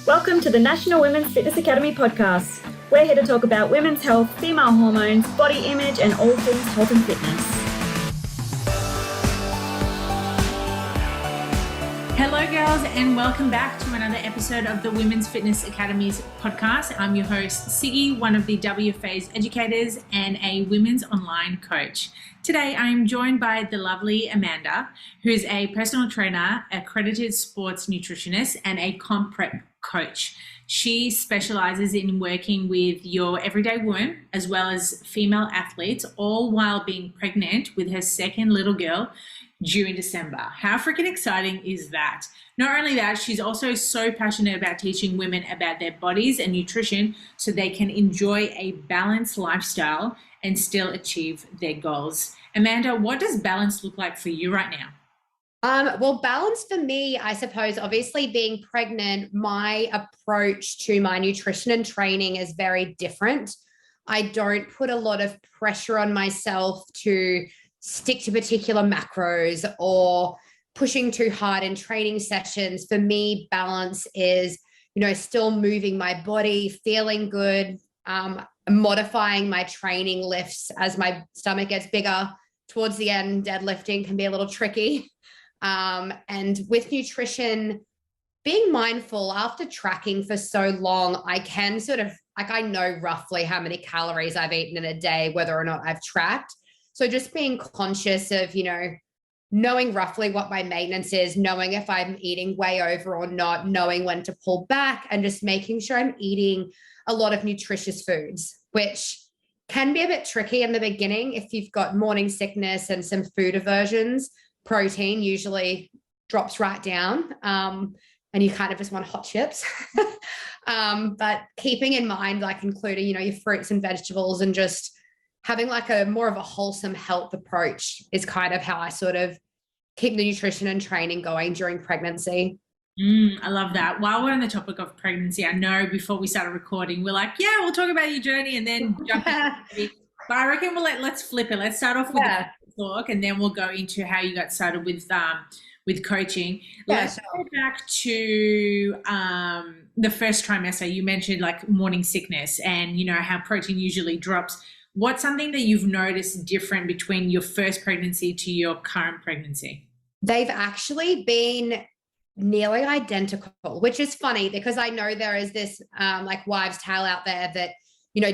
Welcome to the National Women's Fitness Academy podcast. We're here to talk about women's health, female hormones, body image, and all things health and fitness. Hello girls, and welcome back to another episode of the Women's Fitness Academy's podcast. I'm your host, Siggy, one of the WFA's educators and a women's online coach. Today, I'm joined by the lovely Amanda, who's a personal trainer, accredited sports nutritionist, and a comp prep coach. She specializes in working with your everyday woman as well as female athletes, all while being pregnant with her second little girl due in December. How freaking exciting is that? Not only that, she's also so passionate about teaching women about their bodies and nutrition so they can enjoy a balanced lifestyle and still achieve their goals. Amanda, what does balance look like for you right now? Well, balance for me, I suppose, obviously being pregnant, my approach to my nutrition and training is very different. I don't put a lot of pressure on myself to stick to particular macros or pushing too hard in training sessions. For me, balance is, still moving my body, feeling good, modifying my training lifts as my stomach gets bigger. Towards the end, deadlifting can be a little tricky. And with nutrition, being mindful after tracking for so long, I can I know roughly how many calories I've eaten in a day, whether or not I've tracked. So just being conscious of, knowing roughly what my maintenance is, knowing if I'm eating way over or not, knowing when to pull back, and just making sure I'm eating a lot of nutritious foods, which can be a bit tricky in the beginning. If you've got morning sickness and some food aversions, protein usually drops right down, and you kind of just want hot chips. But keeping in mind, including, your fruits and vegetables, and just having a more of a wholesome health approach is kind of how I sort of keep the nutrition and training going during pregnancy. I love that. While we're on the topic of pregnancy, I know before we started recording, we're like, yeah, we'll talk about your journey and then jump into but I reckon let's flip it. Let's start off with the talk, and then we'll go into how you got started with coaching. Let's go back to the first trimester. You mentioned morning sickness and how protein usually drops. What's something that you've noticed different between your first pregnancy to your current pregnancy? They've actually been nearly identical, which is funny because I know there is this wives' tale out there that,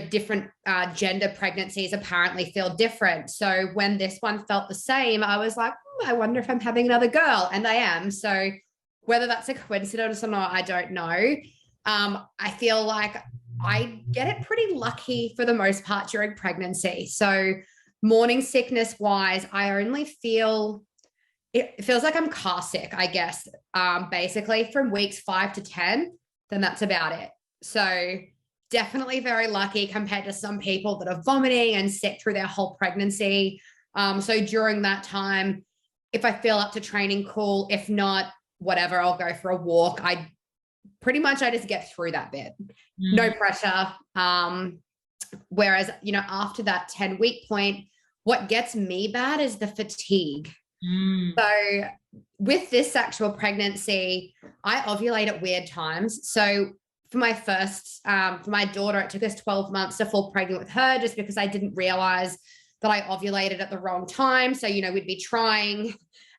different gender pregnancies apparently feel different. So when this one felt the same, I was like, I wonder if I'm having another girl. And I am. So whether that's a coincidence or not, I don't know. I feel like I get it pretty lucky for the most part during pregnancy. So morning sickness wise, I only it feels like I'm car sick, I guess. Basically from weeks 5 to 10, then that's about it. So definitely very lucky compared to some people that are vomiting and sick through their whole pregnancy. So during that time, if I feel up to training, cool. If not, whatever, I'll go for a walk. I just get through that bit. No pressure. Whereas, after that 10-week point, what gets me bad is the fatigue. So with this actual pregnancy, I ovulate at weird times. So for my for my daughter, it took us 12 months to fall pregnant with her just because I didn't realize that I ovulated at the wrong time. So, we'd be trying,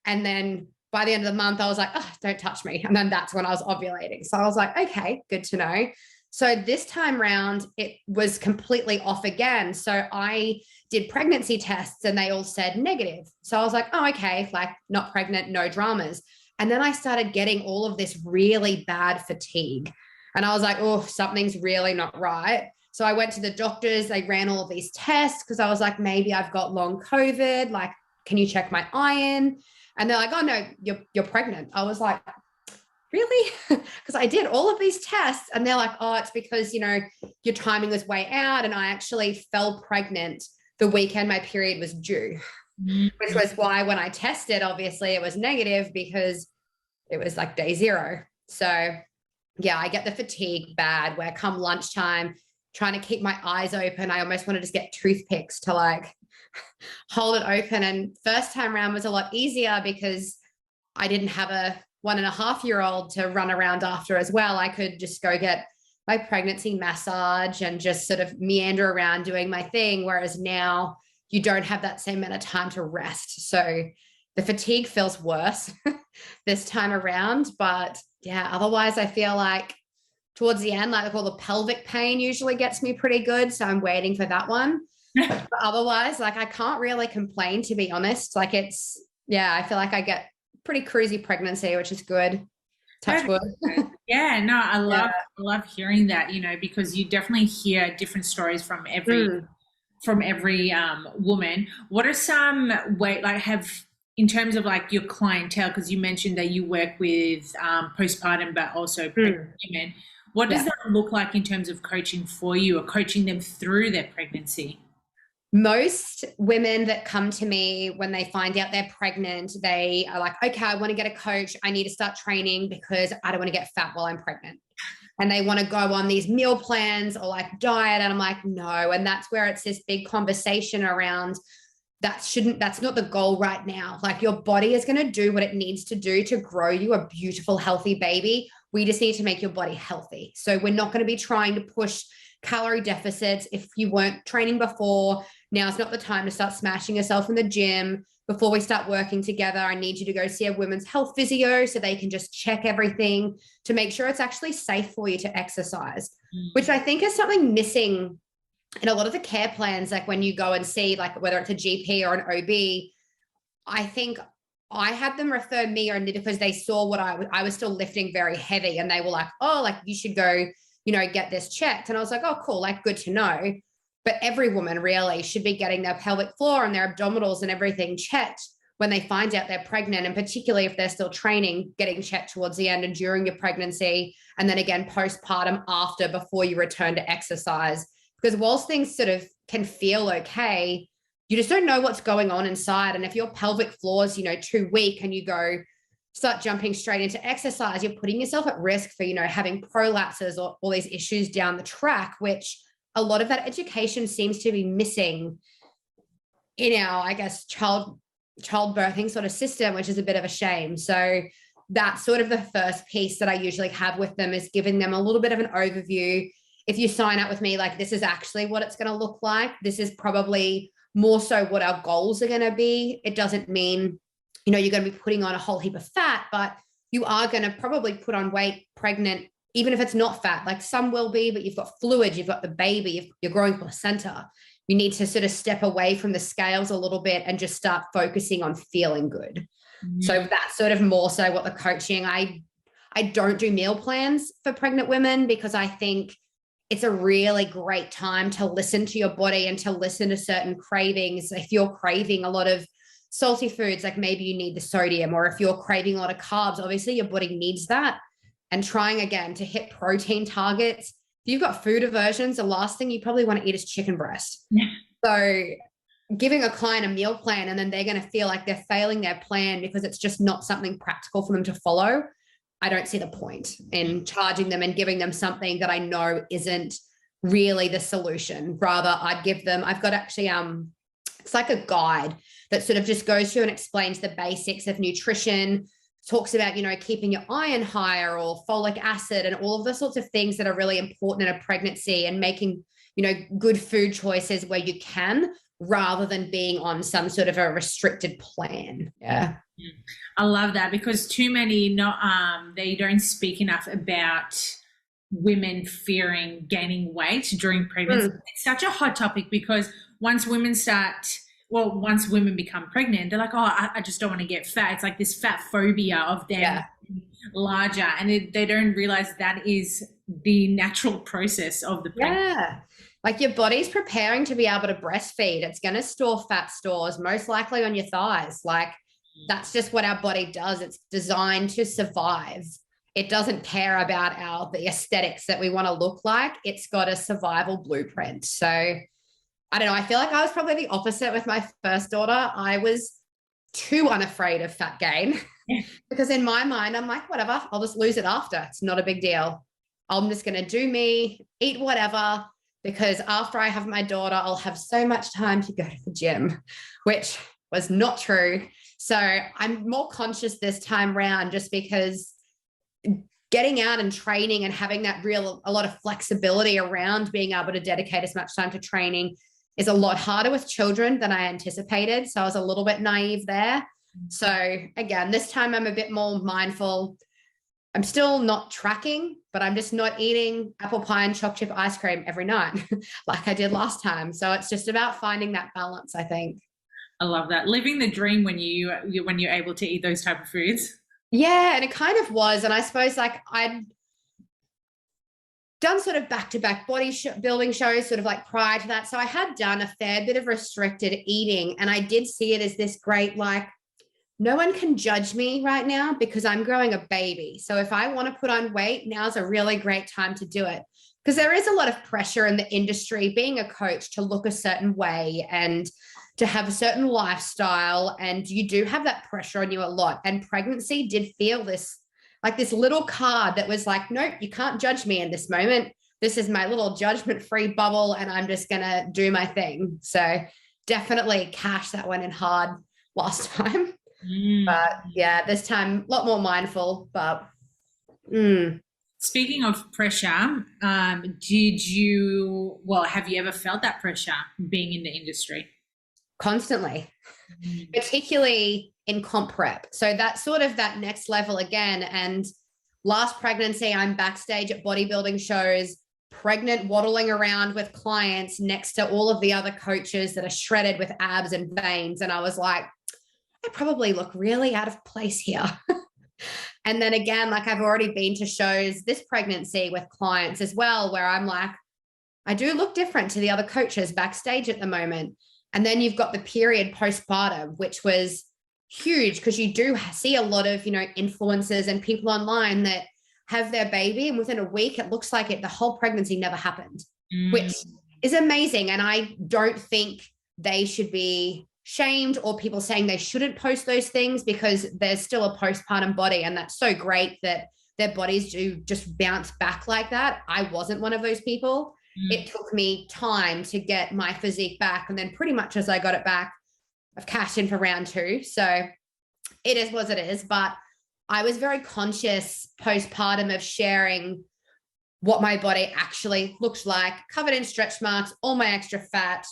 and then by the end of the month, I was like, oh, don't touch me. And then that's when I was ovulating. So I was like, okay, good to know. So this time round, it was completely off again. So I did pregnancy tests and they all said negative. So I was like, oh, okay, not pregnant, no dramas. And then I started getting all of this really bad fatigue. And I was like, oh, something's really not right. So I went to the doctors. They ran all of these tests because I was like, maybe I've got long COVID. Can you check my iron? And they're like, oh, no, you're pregnant. I was like, really? Because I did all of these tests and they're like, oh, it's because, your timing was way out. And I actually fell pregnant the weekend my period was due, which was why when I tested, obviously it was negative because it was day 0. So yeah, I get the fatigue bad where come lunchtime, trying to keep my eyes open, I almost want to just get toothpicks to hold it open. And first time around was a lot easier because I didn't have a 1.5-year-old to run around after as well. I could just go get my pregnancy massage and just sort of meander around doing my thing. Whereas now you don't have that same amount of time to rest. So the fatigue feels worse this time around. But yeah, otherwise I feel like towards the end, like all the pelvic pain usually gets me pretty good. So I'm waiting for that one. But otherwise, like I can't really complain, to be honest. Like I feel like I get pretty cruisy pregnancy, which is good. Touch wood. Yeah, no, I love hearing that, because you definitely hear different stories from every woman. What are some in terms of like your clientele, because you mentioned that you work with postpartum but also pregnant women, what does that look like in terms of coaching for you or coaching them through their pregnancy? Most women that come to me when they find out they're pregnant, they are like, okay, I want to get a coach. I need to start training because I don't want to get fat while I'm pregnant. And they want to go on these meal plans or like diet. And I'm like, no. And that's where it's this big conversation around that's not the goal right now. Like your body is going to do what it needs to do to grow you a beautiful, healthy baby. We just need to make your body healthy. So we're not going to be trying to push calorie deficits. If you weren't training before, now's not the time to start smashing yourself in the gym. Before we start working together, I need you to go see a women's health physio so they can just check everything to make sure it's actually safe for you to exercise, which I think is something missing in a lot of the care plans. Like when you go and see, like whether it's a GP or an OB, I think I had them refer me only because they saw what I was still lifting very heavy, and they were like, oh, like you should go, get this checked. And I was like, oh, cool. Like, good to know. But every woman really should be getting their pelvic floor and their abdominals and everything checked when they find out they're pregnant. And particularly if they're still training, getting checked towards the end and during your pregnancy. And then again, postpartum before you return to exercise. Because whilst things sort of can feel okay, you just don't know what's going on inside. And if your pelvic floor is, too weak and you start jumping straight into exercise, you're putting yourself at risk for, having prolapses or all these issues down the track, which a lot of that education seems to be missing in our, I guess, childbirthing sort of system, which is a bit of a shame. So that's sort of the first piece that I usually have with them, is giving them a little bit of an overview. If you sign up with me, like this is actually what it's going to look like. This is probably more so what our goals are going to be. It doesn't mean you're going to be putting on a whole heap of fat, but you are going to probably put on weight pregnant, even if it's not fat. Like some will be, but you've got fluid, you've got the baby, you're growing placenta. You need to sort of step away from the scales a little bit and just start focusing on feeling good. So that's sort of more so what the coaching, I don't do meal plans for pregnant women because I think it's a really great time to listen to your body and to listen to certain cravings. If you're craving a lot of salty foods, like maybe you need the sodium, or if you're craving a lot of carbs, obviously your body needs that. And trying again to hit protein targets. If you've got food aversions, the last thing you probably want to eat is chicken breast. So giving a client a meal plan and then they're going to feel like they're failing their plan because it's just not something practical for them to follow, I don't see the point in charging them and giving them something that I know isn't really the solution. Rather, I've got actually, it's like a guide that sort of just goes through and explains the basics of nutrition, talks about, keeping your iron higher or folic acid and all of the sorts of things that are really important in a pregnancy, and making, good food choices where you can, rather than being on some sort of a restricted plan. Yeah. I love that, because too many they don't speak enough about women fearing gaining weight during pregnancy. It's such a hot topic because once women become pregnant, they're like, oh, I just don't want to get fat. It's like this fat phobia of them larger, and they don't realize that is the natural process of the pregnancy. Yeah. Like your body's preparing to be able to breastfeed. It's going to store fat stores, most likely on your thighs. Like that's just what our body does. It's designed to survive. It doesn't care about the aesthetics that we want to look like. It's got a survival blueprint. So I don't know. I feel like I was probably the opposite with my first daughter. I was too unafraid of fat gain because in my mind, I'm like, whatever, I'll just lose it after. It's not a big deal. I'm just going to do me, eat whatever, because after I have my daughter, I'll have so much time to go to the gym, which was not true. So I'm more conscious this time round just because getting out and training and having a lot of flexibility around being able to dedicate as much time to training is a lot harder with children than I anticipated. So I was a little bit naive there. So again, this time I'm a bit more mindful. I'm still not tracking, but I'm just not eating apple pie and chocolate chip ice cream every night like I did last time. So it's just about finding that balance, I think. I love that. Living the dream when you're able to eat those type of foods. Yeah, and it kind of was. And I suppose like I'd done sort of back-to-back building shows sort of like prior to that. So I had done a fair bit of restricted eating, and I did see it as this great, like, no one can judge me right now because I'm growing a baby. So if I want to put on weight, now's a really great time to do it. Because there is a lot of pressure in the industry, being a coach, to look a certain way and to have a certain lifestyle. And you do have that pressure on you a lot. And pregnancy did feel this little card that was like, nope, you can't judge me in this moment. This is my little judgment-free bubble, and I'm just going to do my thing. So definitely cashed that one in hard last time. But yeah, this time a lot more mindful. But Speaking of pressure, have you ever felt that pressure being in the industry? Constantly, particularly in comp prep. So that's sort of that next level again. And last pregnancy, I'm backstage at bodybuilding shows, pregnant, waddling around with clients next to all of the other coaches that are shredded with abs and veins. And I was like, I probably look really out of place here. And then again, like I've already been to shows this pregnancy with clients as well, where I'm like, I do look different to the other coaches backstage at the moment. And then you've got the period postpartum, which was huge because you do see a lot of, influencers and people online that have their baby, and within a week, it looks like the whole pregnancy never happened, which is amazing. And I don't think they should be shamed or people saying they shouldn't post those things, because there's still a postpartum body, and that's so great that their bodies do just bounce back like that. I wasn't one of those people. It took me time to get my physique back, and then pretty much as I got it back, I've cashed in for round 2. So it is what it is. But I was very conscious postpartum of sharing what my body actually looked like, covered in stretch marks, all my extra fat,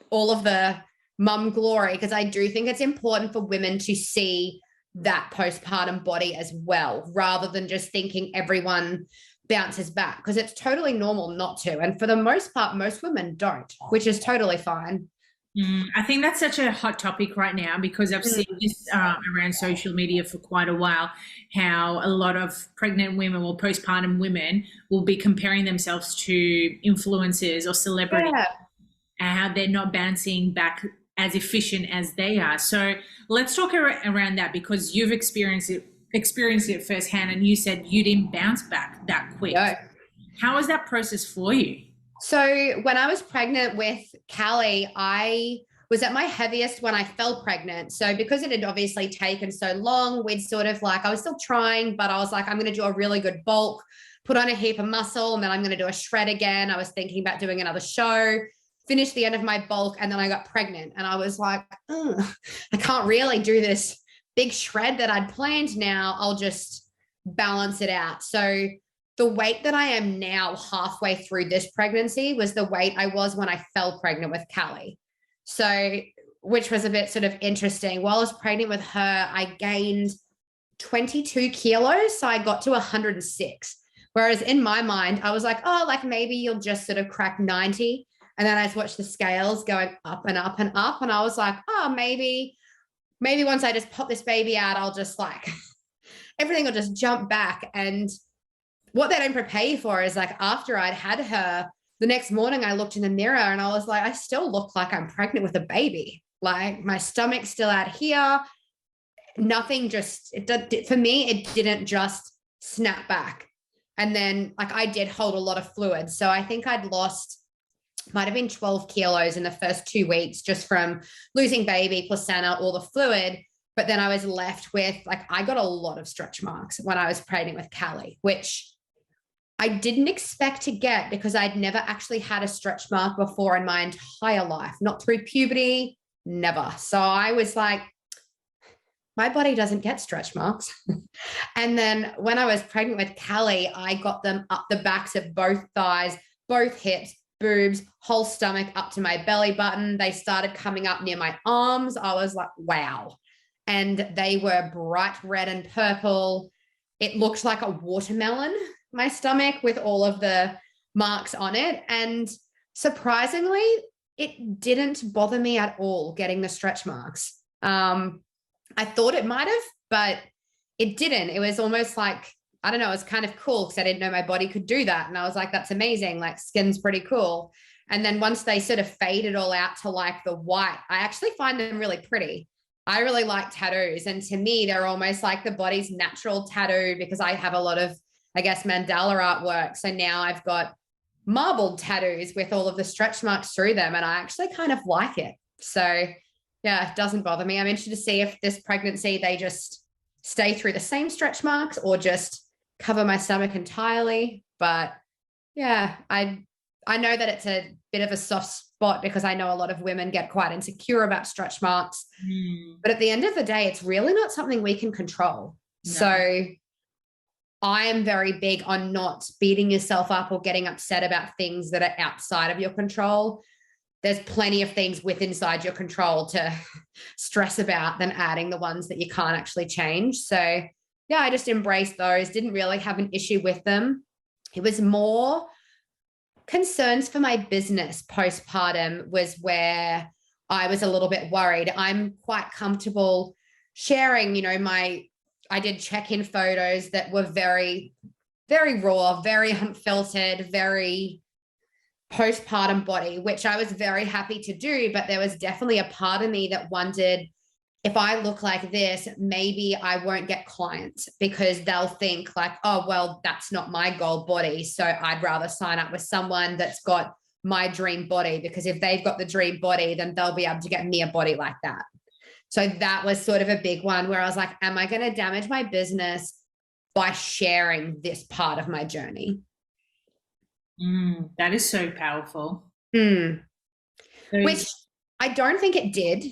all of the mum glory, because I do think it's important for women to see that postpartum body as well, rather than just thinking everyone bounces back, because it's totally normal not to. And for the most part, most women don't, which is totally fine. I think that's such a hot topic right now, because I've seen this around social media for quite a while, how a lot of pregnant women or postpartum women will be comparing themselves to influencers or celebrities, and how they're not bouncing back as efficient as they are. So let's talk around that, because you've experienced it firsthand, and you said you didn't bounce back that quick. No. How was that process for you? So when I was pregnant with Callie, I was at my heaviest when I fell pregnant. So because it had obviously taken so long, I was still trying, but I was like, I'm going to do a really good bulk, put on a heap of muscle, and then I'm going to do a shred again. I was thinking about doing another show, finish the end of my bulk, and then I got pregnant. And I was like, I can't really do this big shred that I'd planned now. I'll just balance it out. So the weight that I am now halfway through this pregnancy was the weight I was when I fell pregnant with Callie. So, which was a bit sort of interesting. While I was pregnant with her, I gained 22 kilos. So I got to 106. Whereas in my mind, I was like, maybe you'll just sort of crack 90. And then I just watched the scales going up and up and up. And I was like, maybe once I just pop this baby out, I'll just everything will just jump back. And what they don't prepare you for is after I'd had her, the next morning I looked in the mirror and I was like, I still look like I'm pregnant with a baby. Like my stomach's still out here. Nothing for me, it didn't just snap back. And then I did hold a lot of fluid. So I think I'd lost, might've been 12 kilos in the first 2 weeks just from losing baby, placenta, all the fluid. But then I was left with I got a lot of stretch marks when I was pregnant with Callie, which I didn't expect to get because I'd never actually had a stretch mark before in my entire life, not through puberty, never. So I was like, my body doesn't get stretch marks. And then when I was pregnant with Callie, I got them up the backs of both thighs, both hips, boobs, whole stomach up to my belly button. They started coming up near my arms. I was like, wow. And they were bright red and purple. It looked like a watermelon, my stomach, with all of the marks on it. And surprisingly, it didn't bother me at all getting the stretch marks. I thought it might have, but it didn't. It was almost like, I don't know, it was kind of cool because I didn't know my body could do that. And I was like, that's amazing. Like, skin's pretty cool. And then once they sort of faded all out to like the white, I actually find them really pretty. I really like tattoos. And to me, they're almost like the body's natural tattoo, because I have a lot of, I guess, mandala artwork. So now I've got marbled tattoos with all of the stretch marks through them. And I actually kind of like it. So yeah, it doesn't bother me. I'm interested to see if this pregnancy, they just stay through the same stretch marks or just cover my stomach entirely. But yeah, I know that it's a bit of a soft spot because I know a lot of women get quite insecure about stretch marks. But at the end of the day, it's really not something we can control. No. So I am very big on not beating yourself up or getting upset about things that are outside of your control. There's plenty of things inside your control to stress about than adding the ones that you can't actually change. So yeah, I just embraced those, didn't really have an issue with them. It was more concerns for my business postpartum was where I was a little bit worried. I'm quite comfortable sharing, I did check-in photos that were very, very raw, very unfiltered, very postpartum body, which I was very happy to do. But there was definitely a part of me that wondered, if I look like this, maybe I won't get clients because they'll think like, oh, well, that's not my goal body. So I'd rather sign up with someone that's got my dream body, because if they've got the dream body, then they'll be able to get me a body like that. So that was sort of a big one where I was like, am I going to damage my business by sharing this part of my journey? That is so powerful. Which I don't think it did.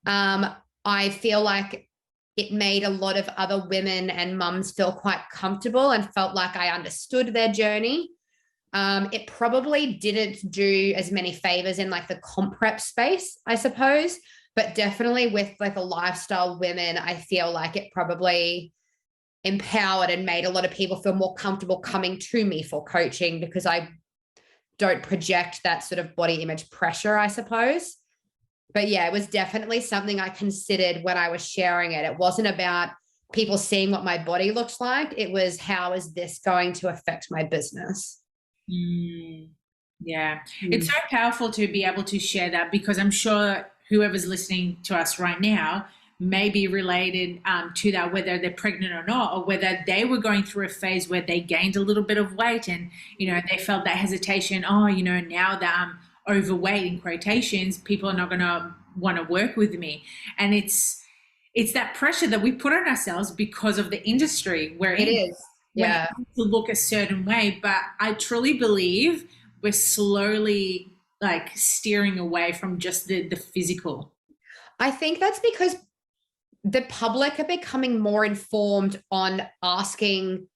I feel like it made a lot of other women and mums feel quite comfortable and felt like I understood their journey. It probably didn't do as many favors in like the comp prep space, I suppose, but definitely with like the lifestyle women, I feel like it probably empowered and made a lot of people feel more comfortable coming to me for coaching, because I don't project that sort of body image pressure, I suppose. But yeah, it was definitely something I considered when I was sharing it. It wasn't about people seeing what my body looks like. It was, how is this going to affect my business? Yeah. It's so powerful to be able to share that, because I'm sure whoever's listening to us right now may be related to that, whether they're pregnant or not, or whether they were going through a phase where they gained a little bit of weight and, they felt that hesitation, now that I'm overweight, in quotations, people are not going to want to work with me. And it's that pressure that we put on ourselves because of the industry where it is. Yeah. To look a certain way. But I truly believe we're slowly like steering away from just the physical. I think that's because the public are becoming more informed on asking,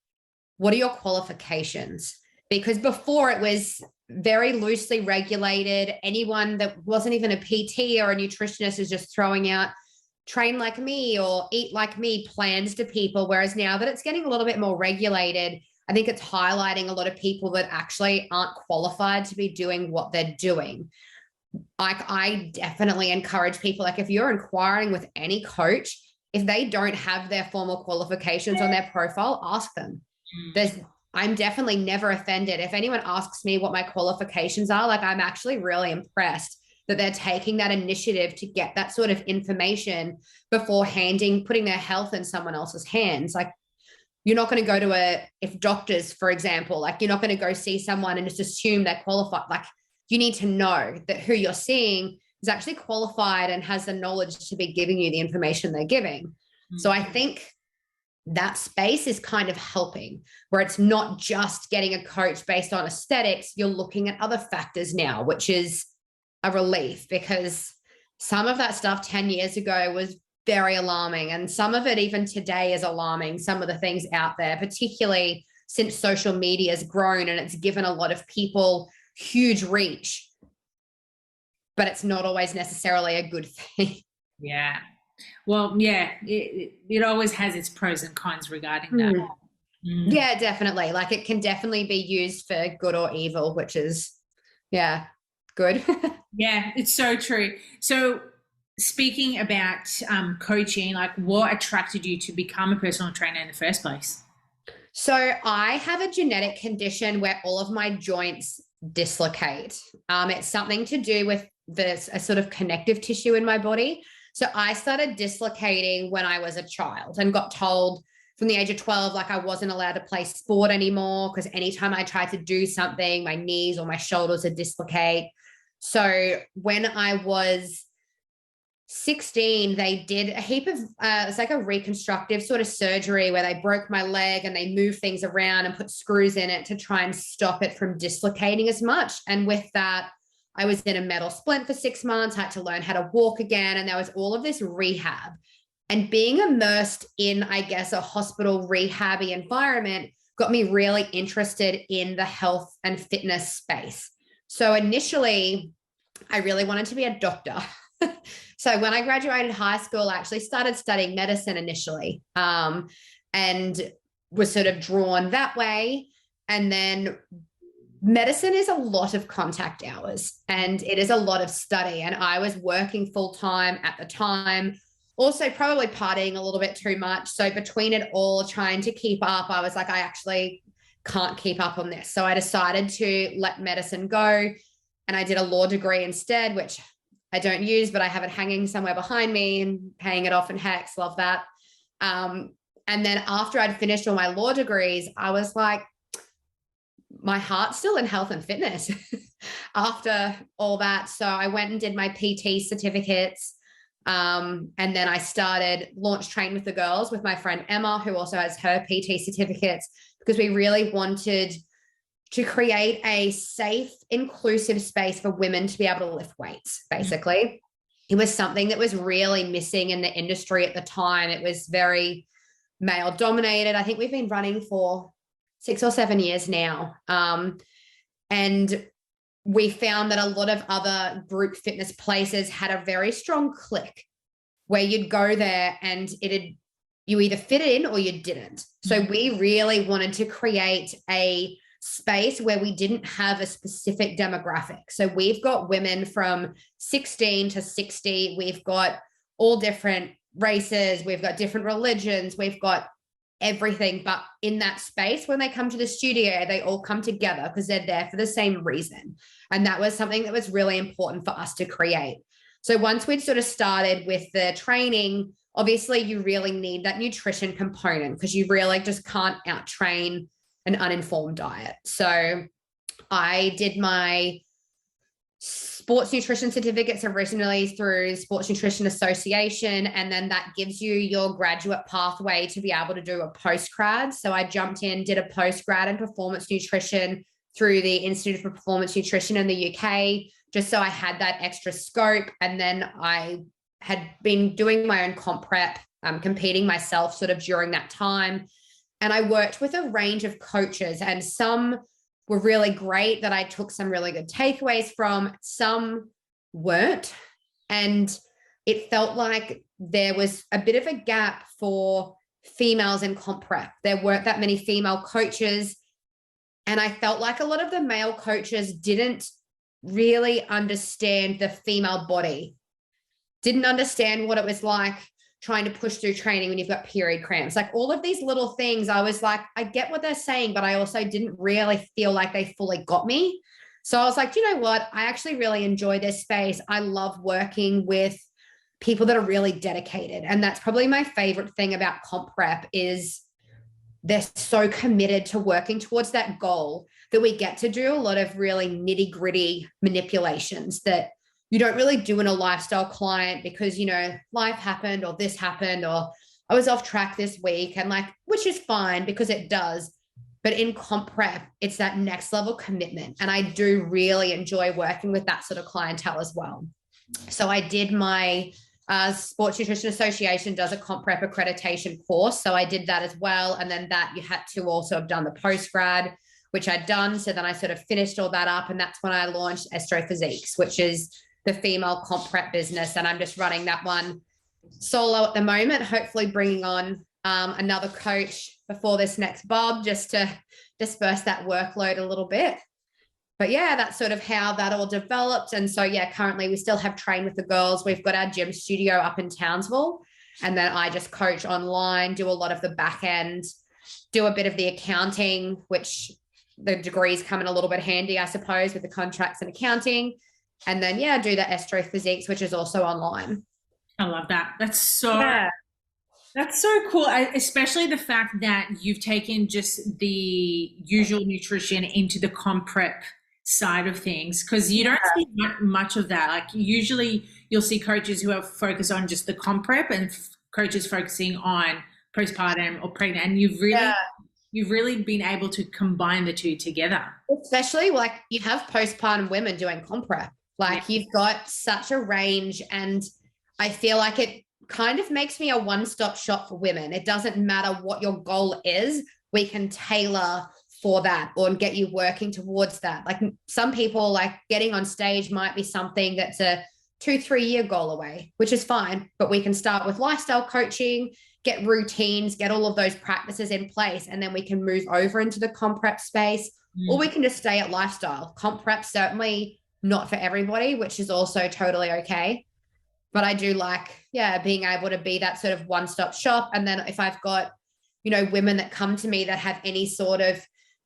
what are your qualifications? Because before it was very loosely regulated. Anyone that wasn't even a PT or a nutritionist is just throwing out train like me or eat like me plans to people. Whereas now that it's getting a little bit more regulated, I think it's highlighting a lot of people that actually aren't qualified to be doing what they're doing. I definitely encourage people, like if you're inquiring with any coach, if they don't have their formal qualifications on their profile, ask them. I'm definitely never offended. If anyone asks me what my qualifications are, like I'm actually really impressed that they're taking that initiative to get that sort of information before putting their health in someone else's hands. Like you're not going to go to if doctors, for example, like you're not going to go see someone and just assume they're qualified. Like you need to know that who you're seeing is actually qualified and has the knowledge to be giving you the information they're giving. So I think that space is kind of helping, where it's not just getting a coach based on aesthetics. You're looking at other factors now, which is a relief, because some of that stuff 10 years ago was very alarming. And some of it even today is alarming, some of the things out there, particularly since social media has grown and it's given a lot of people huge reach, but it's not always necessarily a good thing. Yeah. Well, yeah, it always has its pros and cons regarding that. Yeah, definitely. Like it can definitely be used for good or evil, which is, yeah, good. Yeah, it's so true. So speaking about coaching, like what attracted you to become a personal trainer in the first place? So I have a genetic condition where all of my joints dislocate. It's something to do with a sort of connective tissue in my body. So I started dislocating when I was a child and got told from the age of 12, like I wasn't allowed to play sport anymore because anytime I tried to do something, my knees or my shoulders would dislocate. So when I was 16, they did a heap of, it's like a reconstructive sort of surgery where they broke my leg and they moved things around and put screws in it to try and stop it from dislocating as much. And with that, I was in a metal splint for 6 months. I had to learn how to walk again. And there was all of this rehab. And being immersed in, I guess, a hospital rehab-y environment got me really interested in the health and fitness space. So initially, I really wanted to be a doctor. So when I graduated high school, I actually started studying medicine initially, and was sort of drawn that way. And then medicine is a lot of contact hours and it is a lot of study. And I was working full time at the time, also probably partying a little bit too much. So between it all, trying to keep up, I was like, I actually can't keep up on this. So I decided to let medicine go. And I did a law degree instead, which I don't use, but I have it hanging somewhere behind me and paying it off in HECS. Love that. And then after I'd finished all my law degrees, I was like, my heart's still in health and fitness after all that. So I went and did my PT certificates. And then I started Launch Train with the Girls with my friend Emma, who also has her PT certificates, because we really wanted to create a safe, inclusive space for women to be able to lift weights, basically. It was something that was really missing in the industry at the time. It was very male dominated. I think we've been running for 6 or 7 years now. And we found that a lot of other group fitness places had a very strong click where you'd go there and you either fit in or you didn't. So we really wanted to create a space where we didn't have a specific demographic. So we've got women from 16 to 60. We've got all different races. We've got different religions. We've got everything. But in that space, when they come to the studio, they all come together because they're there for the same reason. And that was something that was really important for us to create. So once we'd sort of started with the training, obviously you really need that nutrition component because you really just can't out-train an uninformed diet. So I did my sports nutrition certificates originally through Sports Nutrition Association, and then that gives you your graduate pathway to be able to do a postgrad. So I jumped in, did a postgrad in performance nutrition through the Institute for Performance Nutrition in the UK, just so I had that extra scope. And then I had been doing my own comp prep, competing myself sort of during that time. And I worked with a range of coaches, and some were really great that I took some really good takeaways from. Some weren't. And it felt like there was a bit of a gap for females in comp prep. There weren't that many female coaches. And I felt like a lot of the male coaches didn't really understand the female body, didn't understand what it was like trying to push through training when you've got period cramps. Like all of these little things, I was like, I get what they're saying, but I also didn't really feel like they fully got me. So I was like, you know what? I actually really enjoy this space. I love working with people that are really dedicated. And that's probably my favorite thing about comp prep is they're so committed to working towards that goal that we get to do a lot of really nitty gritty manipulations that you don't really do in a lifestyle client because, you know, life happened or this happened or I was off track this week, and like, which is fine because it does. But in comp prep, it's that next level commitment. And I do really enjoy working with that sort of clientele as well. So I did my Sports Nutrition Association does a comp prep accreditation course. So I did that as well. And then that you had to also have done the post-grad, which I'd done. So then I sort of finished all that up. And that's when I launched Astrophysiques, which is the female comp prep business. And I'm just running that one solo at the moment, hopefully bringing on another coach before this next Bob, just to disperse that workload a little bit. But yeah, that's sort of how that all developed. And so, yeah, currently we still have Train with the Girls. We've got our gym studio up in Townsville. And then I just coach online, do a lot of the back end, do a bit of the accounting, which the degrees come in a little bit handy, I suppose, with the contracts and accounting. And then, yeah, do the Astrophysiques, which is also online. I love that. That's so cool. Especially the fact that you've taken just the usual nutrition into the comp prep side of things, because you don't see much of that. Like usually you'll see coaches who are focused on just the comp prep and coaches focusing on postpartum or pregnant, and you've really been able to combine the two together. Especially like you have postpartum women doing comp prep. Like you've got such a range, and I feel like it kind of makes me a one-stop shop for women. It doesn't matter what your goal is, we can tailor for that or get you working towards that. Like some people, like getting on stage might be something that's a 2-3 year goal away, which is fine, but we can start with lifestyle coaching, get routines, get all of those practices in place, and then we can move over into the comp prep space, or we can just stay at lifestyle. Comp prep certainly not for everybody, which is also totally okay. But I do like, being able to be that sort of one-stop shop. And then if I've got, women that come to me that have any sort of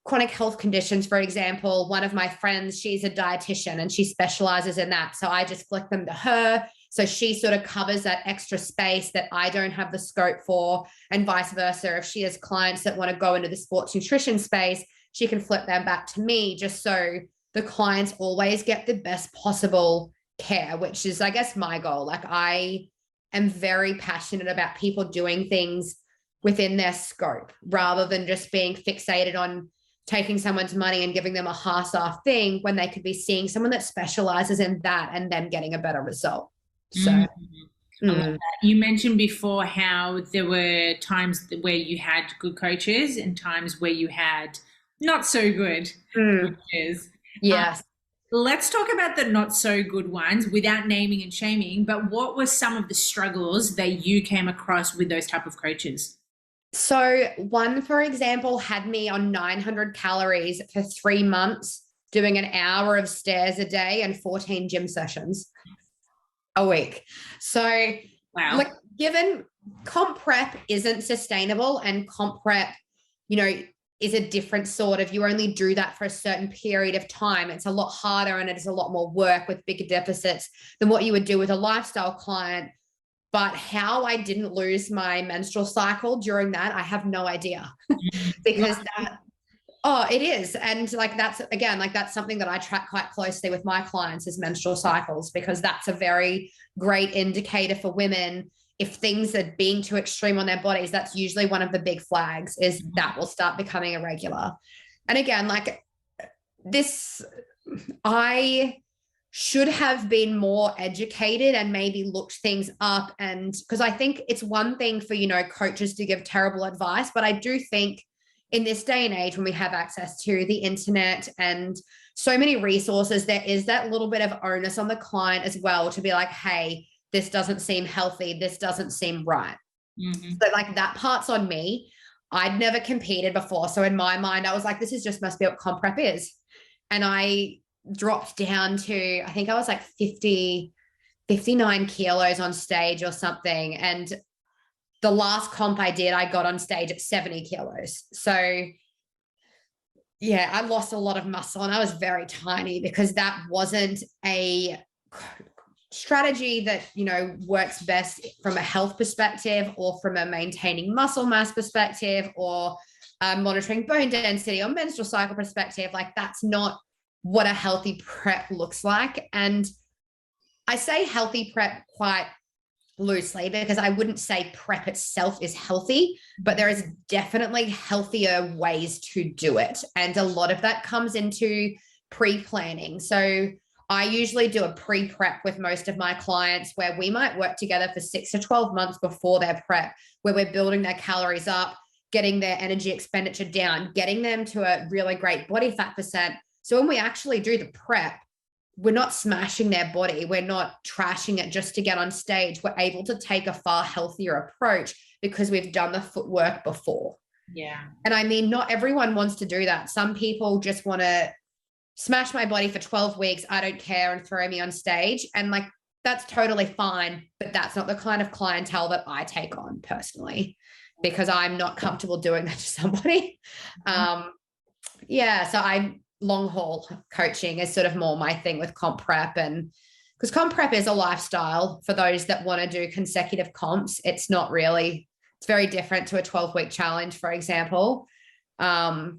chronic health conditions, for example, one of my friends, she's a dietitian and she specializes in that. So I just flick them to her. So she sort of covers that extra space that I don't have the scope for, and vice versa. If she has clients that want to go into the sports nutrition space, she can flip them back to me, just so the clients always get the best possible care, which is, I guess, my goal. Like I am very passionate about people doing things within their scope rather than just being fixated on taking someone's money and giving them a half-assed thing when they could be seeing someone that specializes in that and them getting a better result. So I love that. You mentioned before how there were times where you had good coaches and times where you had not so good coaches. Yes. Let's talk about the not so good ones without naming and shaming, but what were some of the struggles that you came across with those type of coaches? So one, for example, had me on 900 calories for 3 months, doing an hour of stairs a day and 14 gym sessions a week. So like, given comp prep isn't sustainable, and comp prep, is a different sort of, you only do that for a certain period of time. It's a lot harder and it is a lot more work with bigger deficits than what you would do with a lifestyle client. But how I didn't lose my menstrual cycle during that, I have no idea. Because it is. And like, that's something that I track quite closely with my clients, is menstrual cycles, because that's a very great indicator for women. If things are being too extreme on their bodies, that's usually one of the big flags, is that will start becoming irregular. And again, like this, I should have been more educated and maybe looked things up. And because I think it's one thing for, coaches to give terrible advice, but I do think in this day and age, when we have access to the internet and so many resources, there is that little bit of onus on the client as well to be like, hey, this doesn't seem healthy. This doesn't seem right. So like that part's on me. I'd never competed before. So in my mind, I was like, this is just must be what comp prep is. And I dropped down to, I think I was like 59 kilos on stage or something. And the last comp I did, I got on stage at 70 kilos. So yeah, I lost a lot of muscle and I was very tiny, because that wasn't a strategy that, works best from a health perspective or from a maintaining muscle mass perspective or monitoring bone density or menstrual cycle perspective. Like that's not what a healthy prep looks like. And I say healthy prep quite loosely, because I wouldn't say prep itself is healthy, but there is definitely healthier ways to do it. And a lot of that comes into pre-planning. So I usually do a pre-prep with most of my clients where we might work together for 6 to 12 months before their prep, where we're building their calories up, getting their energy expenditure down, getting them to a really great body fat percent. So when we actually do the prep, we're not smashing their body. We're not trashing it just to get on stage. We're able to take a far healthier approach because we've done the footwork before. Yeah. And I mean, not everyone wants to do that. Some people just want to smash my body for 12 weeks. I don't care, and throw me on stage. And like, that's totally fine. But that's not the kind of clientele that I take on personally, because I'm not comfortable doing that to somebody. So I'm long haul coaching is sort of more my thing with comp prep, and because comp prep is a lifestyle for those that want to do consecutive comps. It's not really, it's very different to a 12-week challenge, for example. But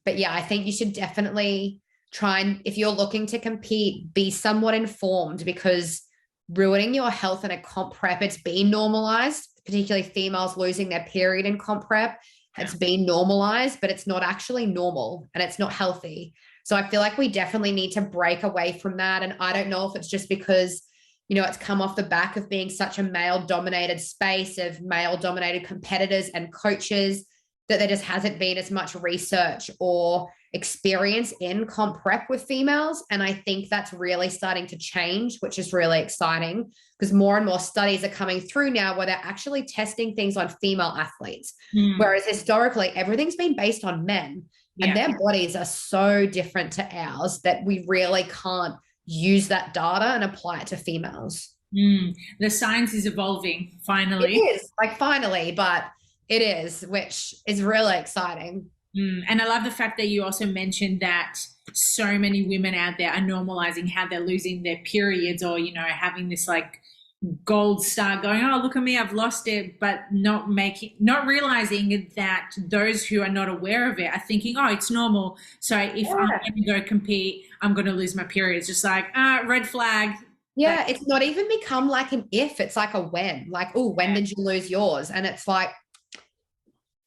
yeah, I think you should definitely try and, if you're looking to compete, be somewhat informed, because ruining your health in a comp prep, it's been normalized, particularly females losing their period in comp prep. It's been normalized, but it's not actually normal and it's not healthy. So I feel like we definitely need to break away from that. And I don't know if it's just because, you know, it's come off the back of being such a male dominated space of male dominated competitors and coaches, that there just hasn't been as much research or experience in comp prep with females. And I think that's really starting to change, which is really exciting, because more and more studies are coming through now where they're actually testing things on female athletes. Whereas historically, everything's been based on men, and their bodies are so different to ours that we really can't use that data and apply it to females. The science is evolving, finally. It is, like, finally, but it is, which is really exciting. And I love the fact that you also mentioned that so many women out there are normalizing how they're losing their periods, or, you know, having this like gold star going, oh, look at me, I've lost it, but not realizing that those who are not aware of it are thinking, oh, it's normal. So if I'm going to go compete, I'm going to lose my period. It's just like, red flag. Yeah, it's not even become like an if, it's like a when. Like, oh, when did you lose yours? And it's like,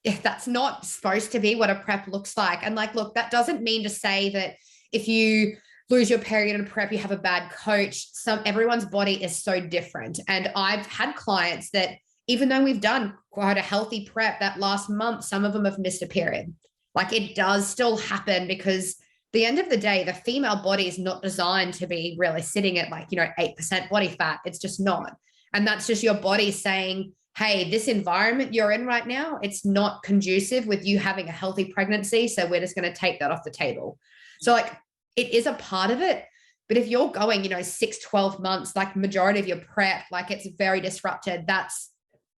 if that's not supposed to be what a prep looks like. And like, look, that doesn't mean to say that if you lose your period in a prep, you have a bad coach. Everyone's body is so different. And I've had clients that, even though we've done quite a healthy prep that last month, some of them have missed a period. Like, it does still happen, because at the end of the day, the female body is not designed to be really sitting at like, 8% body fat. It's just not. And that's just your body saying, hey, this environment you're in right now, it's not conducive with you having a healthy pregnancy. So we're just going to take that off the table. So like, it is a part of it. But if you're going, 6, 12 months, like majority of your prep, like it's very disrupted, that's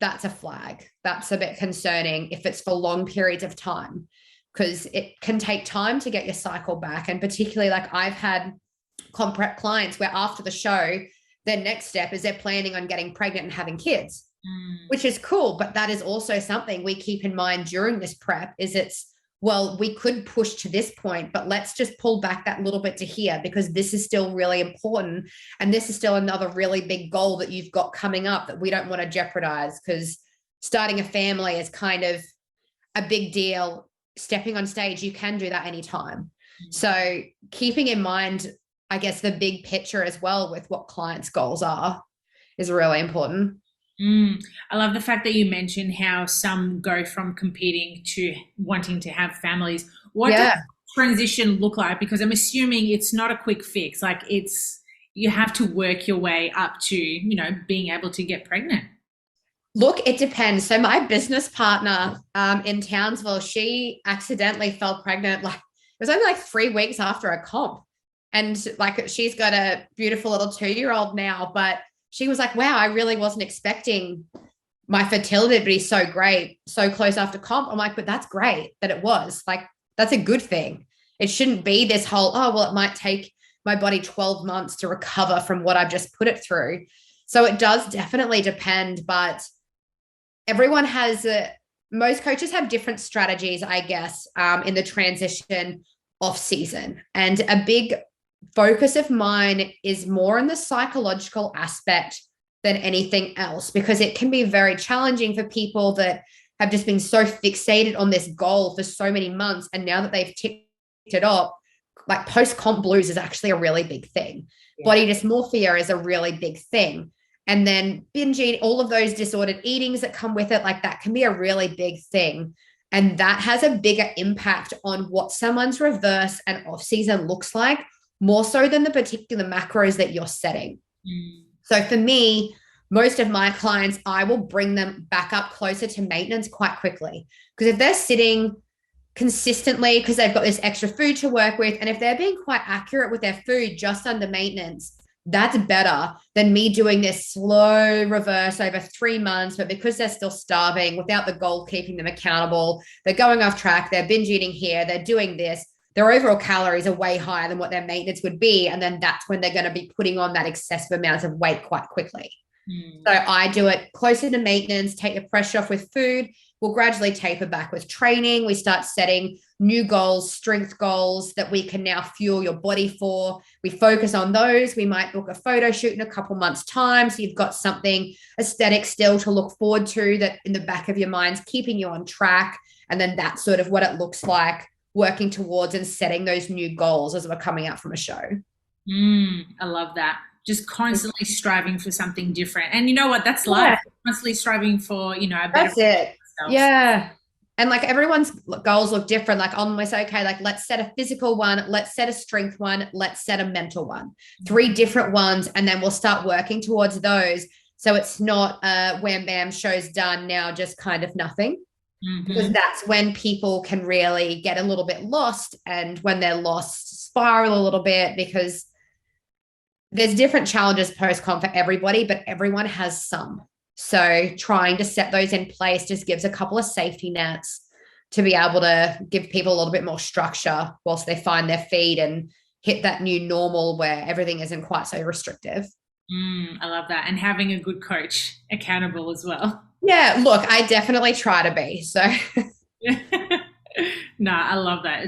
a flag. That's a bit concerning if it's for long periods of time, because it can take time to get your cycle back. And particularly, like, I've had comp prep clients where after the show, their next step is they're planning on getting pregnant and having kids. Which is cool. But that is also something we keep in mind during this prep, is well, we could push to this point, but let's just pull back that little bit to here, because this is still really important. And this is still another really big goal that you've got coming up that we don't want to jeopardize, because starting a family is kind of a big deal. Stepping on stage, you can do that anytime. So keeping in mind, I guess, the big picture as well with what clients' goals are is really important. I love the fact that you mentioned how some go from competing to wanting to have families. What does transition look like? Because I'm assuming it's not a quick fix. Like, you have to work your way up to, being able to get pregnant. Look, it depends. So my business partner in Townsville, she accidentally fell pregnant. Like, it was only like 3 weeks after a comp. And like, she's got a beautiful little 2-year-old now, but she was like, wow, I really wasn't expecting my fertility to be so great, so close after comp. I'm like, but that's great that it was. Like, that's a good thing. It shouldn't be this whole, oh, well, it might take my body 12 months to recover from what I've just put it through. So it does definitely depend, but everyone has most coaches have different strategies, I guess, in the transition off season. And a big focus of mine is more in the psychological aspect than anything else, because it can be very challenging for people that have just been so fixated on this goal for so many months. And now that they've ticked it off, like post-comp blues is actually a really big thing. Yeah. Body dysmorphia is a really big thing. And then binge eating, all of those disordered eatings that come with it, like that can be a really big thing. And that has a bigger impact on what someone's reverse and off season looks like, more so than the particular macros that you're setting. So for me, most of my clients, I will bring them back up closer to maintenance quite quickly. Because if they're sitting consistently, because they've got this extra food to work with, and if they're being quite accurate with their food just under maintenance, that's better than me doing this slow reverse over 3 months. But because they're still starving without the goal keeping them accountable, they're going off track, they're binge eating here, they're doing this, their overall calories are way higher than what their maintenance would be. And then that's when they're going to be putting on that excessive amount of weight quite quickly. So I do it closer to maintenance, take the pressure off with food. We'll gradually taper back with training. We start setting new goals, strength goals that we can now fuel your body for. We focus on those. We might book a photo shoot in a couple months' time. So you've got something aesthetic still to look forward to that in the back of your mind's keeping you on track. And then that's sort of what it looks like working towards and setting those new goals as we're coming out from a show. I love that. Just constantly striving for something different. And you know what? That's life. Constantly striving for, a better. That's it. Yeah. And like everyone's goals look different. Like I'm almost okay, like let's set a physical one, let's set a strength one, let's set a mental one, 3 different ones. And then we'll start working towards those. So it's not wham, bam, show's done now, just kind of nothing. Because that's when people can really get a little bit lost. And when they're lost, spiral a little bit, because there's different challenges post-comp for everybody, but everyone has some. So trying to set those in place just gives a couple of safety nets to be able to give people a little bit more structure whilst they find their feet and hit that new normal where everything isn't quite so restrictive. I love that. And having a good coach accountable as well. Yeah, look, I definitely try to be. So no, I love that.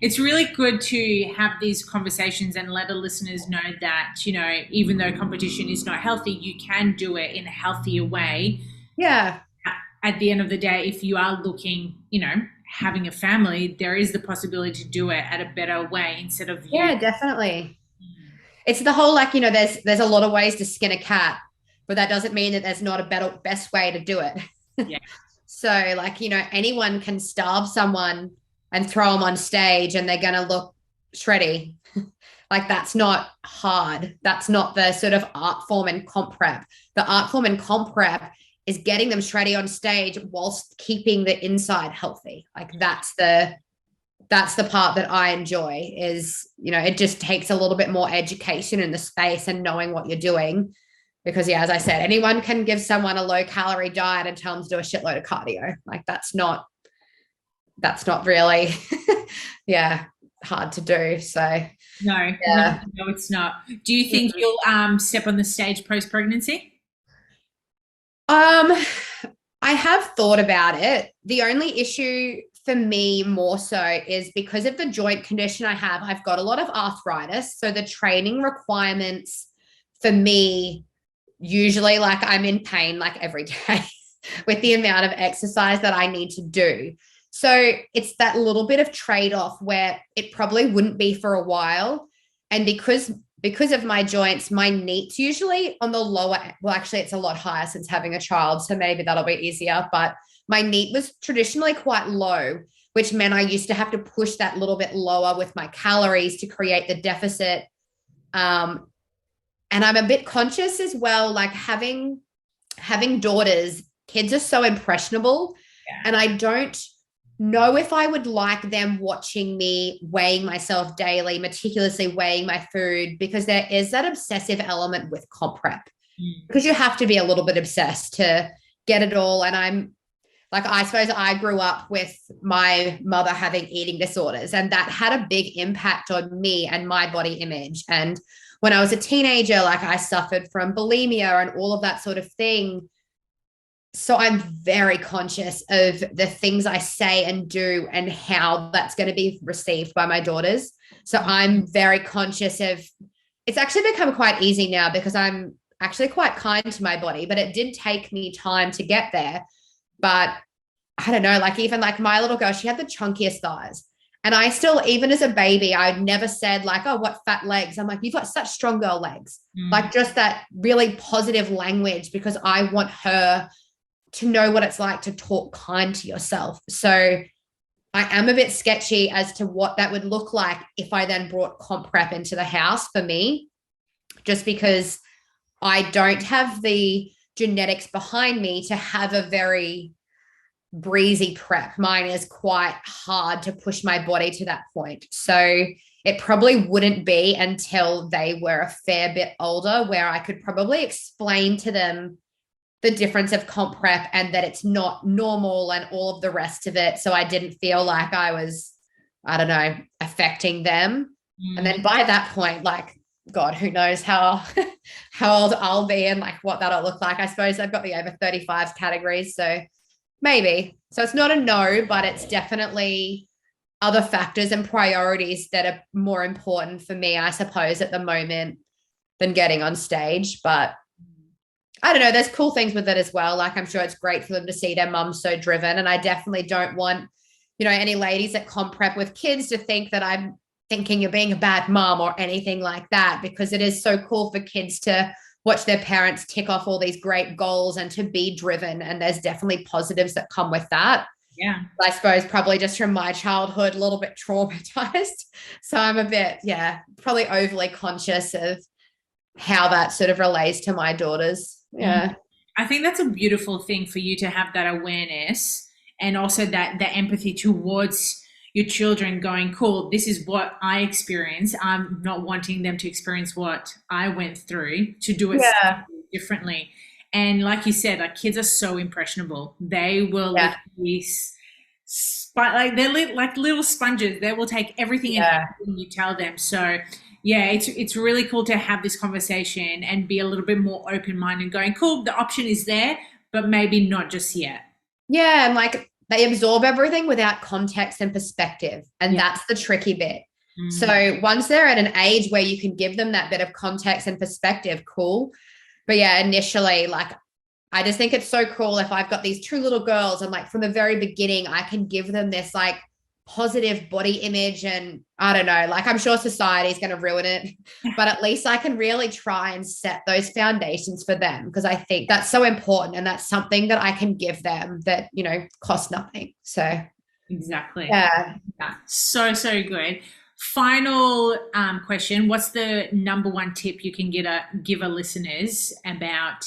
It's really good to have these conversations and let the listeners know that, even though competition is not healthy, you can do it in a healthier way. Yeah. At the end of the day, if you are looking, having a family, there is the possibility to do it at a better way instead of you. Yeah, definitely. It's the whole, there's a lot of ways to skin a cat, but that doesn't mean that there's not a best way to do it. Yeah. So anyone can starve someone and throw them on stage and they're going to look shreddy. Like that's not hard. That's not the sort of art form and comp prep. The art form and comp prep is getting them shreddy on stage whilst keeping the inside healthy. Like that's the part that I enjoy is, it just takes a little bit more education in the space and knowing what you're doing. Because as I said, anyone can give someone a low calorie diet and tell them to do a shitload of cardio. Like that's not really, hard to do. So no, it's not. Do you think you'll step on the stage post-pregnancy? I have thought about it. The only issue for me more so is because of the joint condition I have, I've got a lot of arthritis. So the training requirements for me, usually I'm in pain every day with the amount of exercise that I need to do. So it's that little bit of trade-off where it probably wouldn't be for a while. And because of my joints, my NEAT's usually on the lower, well, actually it's a lot higher since having a child. So maybe that'll be easier, but my NEAT was traditionally quite low, which meant I used to have to push that little bit lower with my calories to create the deficit. And I'm a bit conscious as well, having daughters, kids are so impressionable. Yeah. And I don't know if I would like them watching me weighing myself daily, meticulously weighing my food, because there is that obsessive element with comp prep. Because you have to be a little bit obsessed to get it all. And I suppose I grew up with my mother having eating disorders, and that had a big impact on me and my body image. And when I was a teenager, I suffered from bulimia and all of that sort of thing. So I'm very conscious of the things I say and do and how that's going to be received by my daughters. So I'm very conscious of, it's actually become quite easy now because I'm actually quite kind to my body, but it did take me time to get there. But I don't know, even my little girl, she had the chunkiest thighs. And I still, even as a baby, I never said like, oh, what fat legs. I'm like, you've got such strong girl legs. Like just that really positive language, because I want her to know what it's like to talk kind to yourself. So I am a bit sketchy as to what that would look like if I then brought comp prep into the house for me, just because I don't have the genetics behind me to have a very breezy prep. Mine is quite hard to push my body to that point. So it probably wouldn't be until they were a fair bit older where I could probably explain to them the difference of comp prep and that it's not normal and all of the rest of it. So I didn't feel like I was, I don't know, affecting them. And then by that point, like, God, who knows how old I'll be and like what that'll look like. I suppose I've got the over 35 categories. So maybe. So it's not a no, but it's definitely other factors and priorities that are more important for me, I suppose, at the moment than getting on stage. But I don't know, there's cool things with it as well. Like I'm sure it's great for them to see their mum so driven. And I definitely don't want, any ladies at comp prep with kids to think that I'm thinking you're being a bad mom or anything like that, because it is so cool for kids to watch their parents tick off all these great goals and to be driven. And there's definitely positives that come with that. Yeah. I suppose probably just from my childhood, a little bit traumatized. So I'm a bit, probably overly conscious of how that sort of relates to my daughters. Yeah. I think that's a beautiful thing for you to have that awareness and also that the empathy towards your children going, cool, this is what I experience. I'm not wanting them to experience what I went through, to do it differently. And like you said, like kids are so impressionable. They will literally like they're like little sponges. They will take everything and everything you tell them. So it's really cool to have this conversation and be a little bit more open-minded, going, cool, the option is there, but maybe not just yet. Yeah, and like they absorb everything without context and perspective. And that's the tricky bit. So once they're at an age where you can give them that bit of context and perspective, cool. But initially, like, I just think it's so cool if I've got these two little girls and like from the very beginning, I can give them this like positive body image. And I don't know, like I'm sure society is going to ruin it, but at least I can really try and set those foundations for them, because I think that's so important. And that's something that I can give them that, costs nothing. So exactly. Yeah. So good. Final question. What's the number one tip you can give our listeners about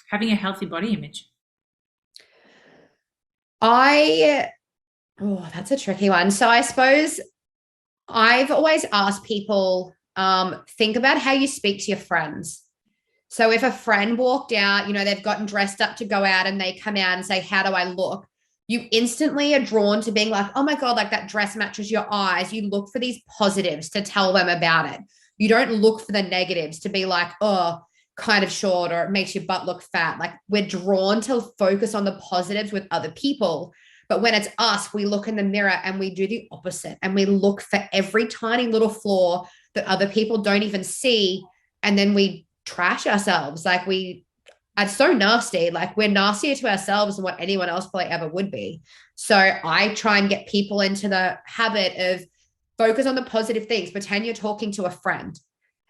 having a healthy body image? That's a tricky one. So I suppose I've always asked people, think about how you speak to your friends. So if a friend walked out, they've gotten dressed up to go out and they come out and say, how do I look? You instantly are drawn to being like, oh my God, like that dress matches your eyes. You look for these positives to tell them about it. You don't look for the negatives to be like, oh, kind of short, or it makes your butt look fat. Like we're drawn to focus on the positives with other people. But when it's us, we look in the mirror and we do the opposite. And we look for every tiny little flaw that other people don't even see. And then we trash ourselves. Like it's so nasty. Like we're nastier to ourselves than what anyone else probably ever would be. So I try and get people into the habit of focus on the positive things. Pretend you're talking to a friend.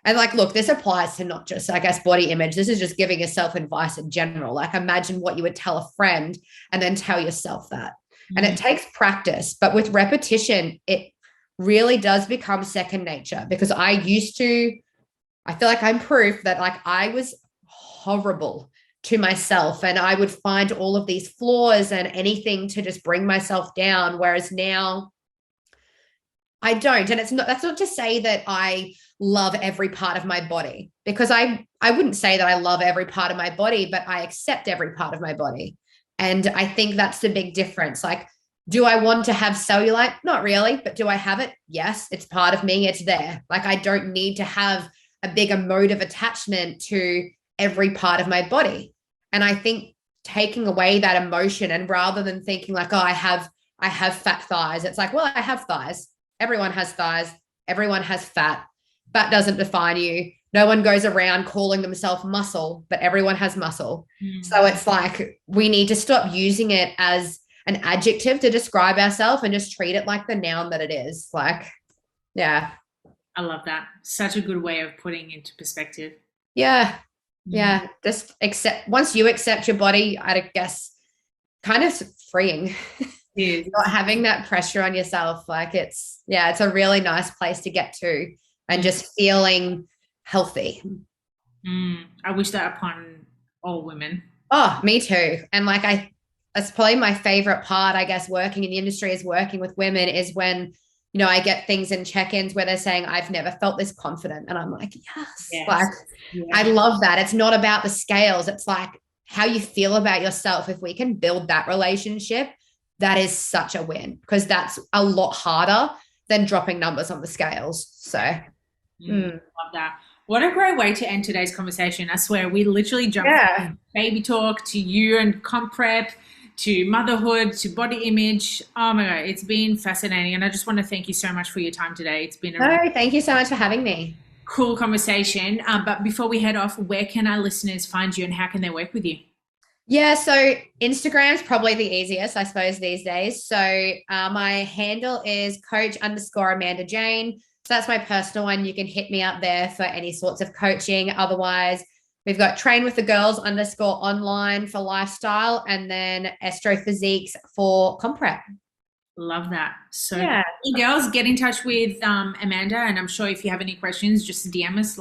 And like, look, this applies to not just, I guess, body image. This is just giving yourself advice in general. Like imagine what you would tell a friend and then tell yourself that. And it takes practice, but with repetition, it really does become second nature, because I feel like I'm proof that like I was horrible to myself and I would find all of these flaws and anything to just bring myself down. Whereas now I don't. And that's not to say that I love every part of my body, because I wouldn't say that I love every part of my body, but I accept every part of my body. And I think that's the big difference. Like, do I want to have cellulite? Not really, but do I have it? Yes, it's part of me. It's there. Like, I don't need to have a big emotive attachment to every part of my body. And I think taking away that emotion, and rather than thinking like, oh, I have fat thighs, it's like, well, I have thighs. Everyone has thighs. Everyone has fat. That doesn't define you. No one goes around calling themselves muscle, but everyone has muscle. So it's like we need to stop using it as an adjective to describe ourselves and just treat it like the noun that it is. Like, yeah. I love that. Such a good way of putting into perspective. Yeah. Yeah. Just once you accept your body, I guess kind of freeing. Yeah. Not having that pressure on yourself. Like it's a really nice place to get to and just feeling healthy. I wish that upon all women. Oh, me too. And like that's probably my favorite part, I guess, working in the industry is working with women is when, you know, I get things in check-ins where they're saying, I've never felt this confident. And I'm like, yes. Like, I love that. It's not about the scales. It's like how you feel about yourself. If we can build that relationship, that is such a win because that's a lot harder than dropping numbers on the scales. So love that. What a great way to end today's conversation. I swear we literally jumped from baby talk to you and comp prep to motherhood to body image. Oh my God, it's been fascinating. And I just want to thank you so much for your time today. It's been thank you so much for having me. Cool conversation. But before we head off, where can our listeners find you and how can they work with you? Yeah, so Instagram's probably the easiest, I suppose, these days. So my handle is coach_Amanda Jane. So that's my personal one. You can hit me up there for any sorts of coaching. Otherwise, we've got train with the girls _online for lifestyle and then Astrophysiques for comp prep. Love that. So girls, get in touch with Amanda, and I'm sure if you have any questions, just DM us,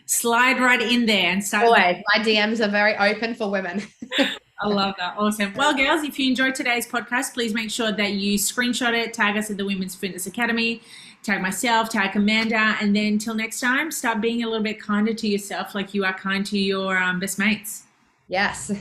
slide right in there and start. Always. My DMs are very open for women. I love that. Awesome. Well, girls, if you enjoyed today's podcast, please make sure that you screenshot it, tag us at the Women's Fitness Academy, tag myself, tag Amanda, and then till next time, start being a little bit kinder to yourself like you are kind to your best mates. Yes.